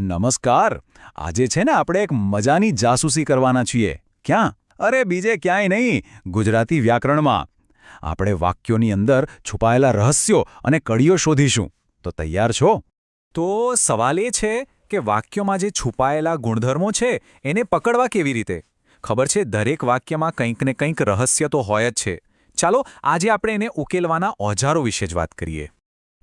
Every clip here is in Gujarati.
નમસ્કાર. આજે છે ને આપણે એક મજાની જાસૂસી કરવાના છીએ. ક્યાં? અરે બીજે ક્યાંય નહીં, ગુજરાતી વ્યાકરણમાં. આપણે વાક્યોની અંદર છુપાયેલા રહસ્યો અને કડીઓ શોધીશું. તો તૈયાર છો? તો સવાલ એ છે કે વાક્યોમાં જે છુપાયેલા ગુણધર્મો છે એને પકડવા કેવી રીતે? ખબર છે, દરેક વાક્યમાં કંઈક ને કંઈક રહસ્ય તો હોય જ છે. ચાલો આજે આપણે એને ઉકેલવાના ઓજારો વિશે જ વાત કરીએ.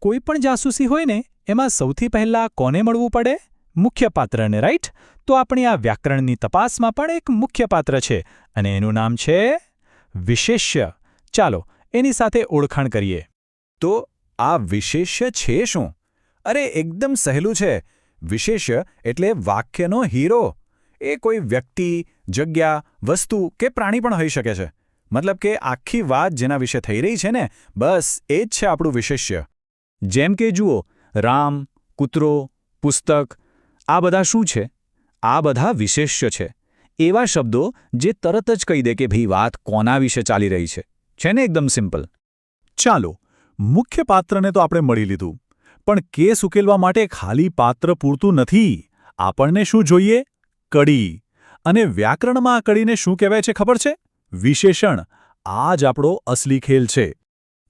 કોઈ પણ જાસૂસી હોય ને એમાં સૌથી પહેલાં કોને મળવું પડે? મુખ્ય પાત્રને, રાઈટ? તો આપણી આ વ્યાકરણની તપાસમાં પણ એક મુખ્ય પાત્ર છે અને એનું નામ છે વિશેષ્ય. ચાલો એની સાથે ઓળખાણ કરીએ. તો આ વિશેષ્ય છે શું? અરે એકદમ સહેલું છે. વિશેષ્ય એટલે વાક્યનો હીરો. એ કોઈ વ્યક્તિ, જગ્યા, વસ્તુ કે પ્રાણી પણ હોઈ શકે છે. મતલબ કે આખી વાત જેના વિશે થઈ રહી છે ને, બસ એ જ છે આપણું વિશેષ્ય. જેમ કે જુઓ, રામ, કૂતરો, પુસ્તક, આ બધા શું છે? આ બધા વિશેષ્ય છે. એવા શબ્દો જે તરત જ કહી દે કે ભાઈ વાત કોના વિશે ચાલી રહી છે. છે ને એકદમ સિમ્પલ. ચાલો, મુખ્ય પાત્રને તો આપણે મળી લીધું, પણ કેસ ઉકેલવા માટે ખાલી પાત્ર પૂરતું નથી. આપણને શું જોઈએ? કડી. અને વ્યાકરણમાં આ કડીને શું કહેવાય છે ખબર છે? વિશેષણ. આ જ આપણો અસલી ખેલ છે.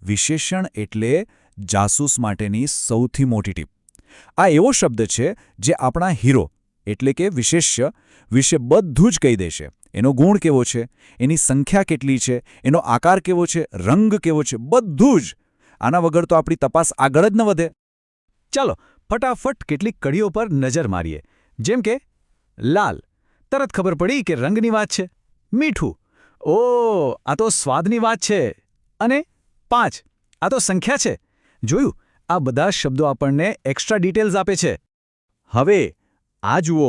વિશેષણ એટલે જાસૂસ માટેની સૌથી મોટી ટીપ. આ એવો શબ્દ છે જે આપણા હીરો એટલે કે વિશેષ્ય વિશે બધું જ કહી દેશે. એનો ગુણ કેવો છે, એની સંખ્યા કેટલી છે, એનો આકાર કેવો છે, રંગ કેવો છે, બધું જ. આના વગર તો આપણી તપાસ આગળ જ ન વધે. ચાલો ફટાફટ કેટલીક કડીઓ પર નજર મારીએ. જેમ કે લાલ, તરત ખબર પડી કે રંગની વાત છે. મીઠું, ઓ આ તો સ્વાદની વાત છે. અને 5, આ તો સંખ્યા છે. જોયું, આ બધા શબ્દો આપણને એક્સ્ટ્રા ડિટેલ્સ આપે છે. હવે આ જુઓ,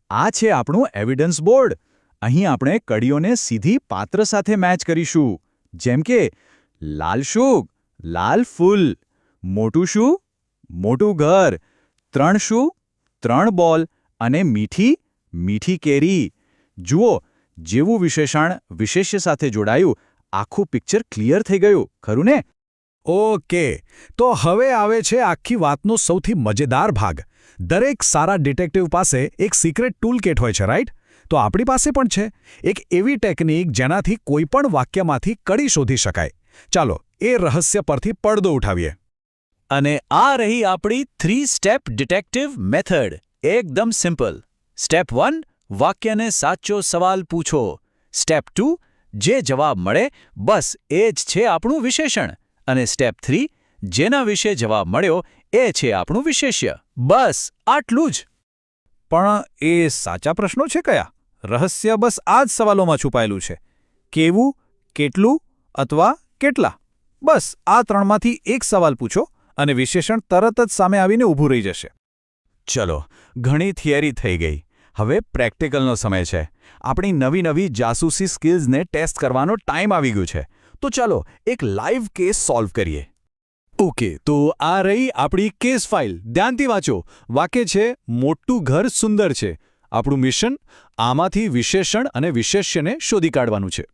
આ છે આપણું એવિડન્સ બોર્ડ. અહીં આપણે કડીઓને સીધી પાત્ર સાથે મેચ કરીશું. જેમ કે લાલ શું? લાલ ફૂલ. મોટું શું? મોટું ઘર. 3 શું? 3 બોલ. અને મીઠી? મીઠી કેરી. જુઓ, જેવું વિશેષણ વિશેષ્ય સાથે જોડાયું, આખું પિક્ચર ક્લિયર થઈ ગયું, ખરું ને? ઓકે, તો હવે આવે છે આખી વાતનો સૌથી મજેદાર ભાગ. દરેક સારા ડિટેક્ટિવ પાસે એક સિક્રેટ ટૂલ કિટ હોય છે, રાઈટ? તો આપણી પાસે પણ છે એક એવી ટેકનિક જેનાથી કોઈપણ વાક્યમાંથી કડી શોધી શકાય. ચાલો એ રહસ્ય પરથી પડદો ઉઠાવીએ. અને આ રહી આપણી 3 સ્ટેપ ડિટેક્ટિવ મેથડ. એકદમ સિમ્પલ. સ્ટેપ 1, વાક્યને સાચો સવાલ પૂછો. સ્ટેપ 2, જે જવાબ મળે બસ એ જ છે આપણું વિશેષણ. અને સ્ટેપ 3, જેના વિશે જવાબ મળ્યો એ છે આપણું વિશેષ્ય. બસ આટલું જ. પણ એ સાચા પ્રશ્નો છે કયા? રહસ્ય બસ આ જ સવાલોમાં છુપાયેલું છે. કેવું, કેટલું અથવા કેટલા? બસ આ 3માંથી એક સવાલ પૂછો અને વિશેષણ તરત જ સામે આવીને ઊભું રહી જશે. ચલો, ઘણી થિયરી થઈ ગઈ. હવે પ્રેક્ટિકલનો સમય છે. આપણી નવી જાસૂસી સ્કિલ્સને ટેસ્ટ કરવાનો ટાઈમ આવી ગયો છે. તો ચાલો એક લાઈવ કેસ સોલ્વ કરીએ. ઓકે, તો આ રહી આપણી કેસ ફાઇલ. ધ્યાનથી વાંચો. વાક્ય છે મોટું ઘર સુંદર છે. આપણું મિશન આમાંથી વિશેષણ અને વિશેષ્યને શોધી કાઢવાનું છે.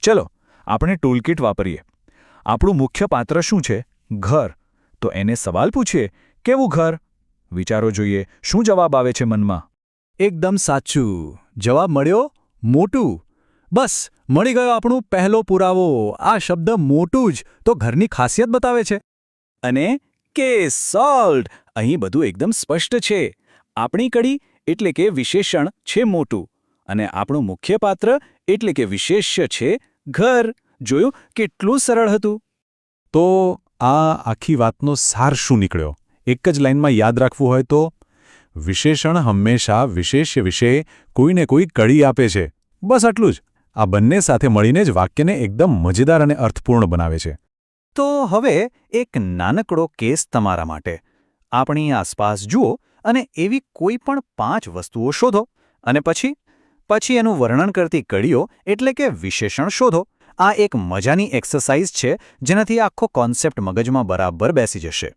ચલો આપણે ટૂલકિટ વાપરીએ. આપણું મુખ્ય પાત્ર શું છે? ઘર. તો એને સવાલ પૂછીએ, કેવું ઘર? વિચારો જોઈએ શું જવાબ આવે છે મનમાં. એકદમ સાચું. જવાબ મળ્યો મોટું. બસ મળી ગયો આપણો પહેલો પુરાવો. આ શબ્દ મોટું જ તો ઘરની ખાસિયત બતાવે છે. અને કેસ સોલ્વડ. અહીં બધું એકદમ સ્પષ્ટ છે. આપણી કડી એટલે કે વિશેષણ છે મોટું અને આપણું મુખ્ય પાત્ર એટલે કે વિશેષ્ય છે ઘર. જોયું કેટલું સરળ હતું? તો આ આખી વાતનો સાર શું નીકળ્યો? એક જ લાઇનમાં યાદ રાખવું હોય તો, વિશેષણ હંમેશા વિશેષ્ય વિશે કોઈને કોઈ કડી આપે છે. બસ આટલું જ. આ બંને સાથે મળીને જ વાક્યને એકદમ મજેદાર અને અર્થપૂર્ણ બનાવે છે. તો હવે એક નાનકડો કેસ તમારા માટે. આપણી આસપાસ જુઓ અને એવી કોઈ પણ 5 વસ્તુઓ શોધો અને પછી એનું વર્ણન કરતી કડીઓ એટલે કે વિશેષણ શોધો. આ એક મજાની એક્સરસાઇઝ છે જેનાથી આખો કોન્સેપ્ટ મગજમાં બરાબર બેસી જશે.